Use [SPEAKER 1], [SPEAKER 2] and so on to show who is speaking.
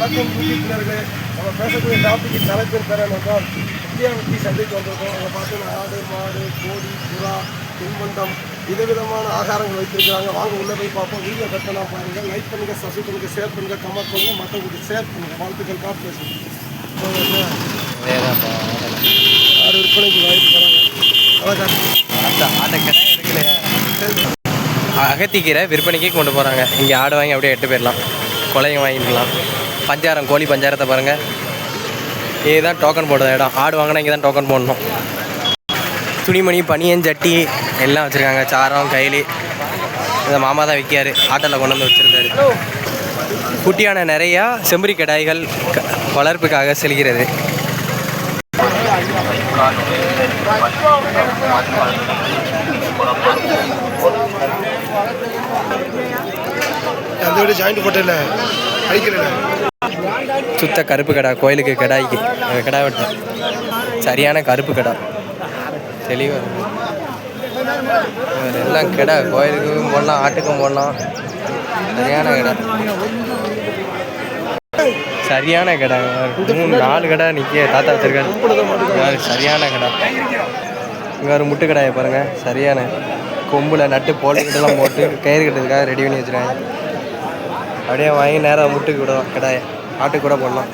[SPEAKER 1] வணக்கம் உறுப்பினர்களே. நம்ம பேசக்கூடிய டாபிக் தலைப்பின் பேர் என்னென்றால் இந்தியாவுக்கு சந்தைக்கு வந்திருக்கோம். அங்கே பார்த்தீங்கன்னா ஆடு, மாடு, கோழி, புறா, தின்பண்டம் விதவிதமான ஆகாரங்கள் வைத்திருக்கிறாங்க. வாங்க உள்ளே போய் பார்ப்போம். வீடியோ கட்டணம் பாருங்கள். லைக் பண்ணுங்கள், சப்ஸ்கிரைப் பண்ணுங்கள், ஷேர் பண்ணுங்கள், கமெண்ட் பண்ணுங்கள், மற்றவங்களுக்கு ஷேர் பண்ணுங்கள். வாழ்த்துக்கள். கார்பரேஷன் ஆடு விற்பனைக்கு வாய்ப்பு தராங்க.
[SPEAKER 2] அகத்திக்கீரை விற்பனைக்கே கொண்டு போகிறாங்க. இங்கே ஆடு வாங்கி அப்படியே எட்டு போயிடலாம். கொலையும் வாங்கிக்கலாம். பஞ்சாரம், கோழி பஞ்சாரத்தை பாருங்கள். இதுதான் டோக்கன் போடுற இடம். ஆடு வாங்கினா இங்கே தான் டோக்கன் போடணும். துணிமணி, பனியன், ஜட்டி எல்லாம் வச்சுருக்காங்க. சாரம், கைலி. இந்த மாமா தான் விற்காரு. ஆட்டோவில் கொண்டு வந்து வச்சுருந்தாரு. குட்டியான நிறையா செம்பரி கடாய்கள் வளர்ப்புக்காக செல்கிறது.
[SPEAKER 1] அந்த வீடு ஜாயிண்ட் போட்டல அடிக்கல.
[SPEAKER 2] சுத்த கருப்பு கடை. கோயிலுக்கு கடாய்க்கு கடை வெட்ட சரியான கருப்பு கடை. தெளிவாக எல்லாம் கடை. கோயிலுக்கும் போடலாம், ஆட்டுக்கும் போடலாம். சரியான கடை. சரியான கடை. 3-4 கடை நிற்க தாத்தா வச்சிருக்காரு. சரியான கடை. இங்கே ஒரு முட்டு கடாயை பாருங்கள். சரியான கொம்பில் நட்டு போட்டுக்கிட்டெல்லாம் போட்டு கயிறு கட்டுறதுக்காக ரெடி பண்ணி வச்சுருக்காங்க. அப்படியே வாங்கி நேராக முட்டுக்கு விடுவோம். கடாயை ஆட்டுக்கு கூட போடலாம்.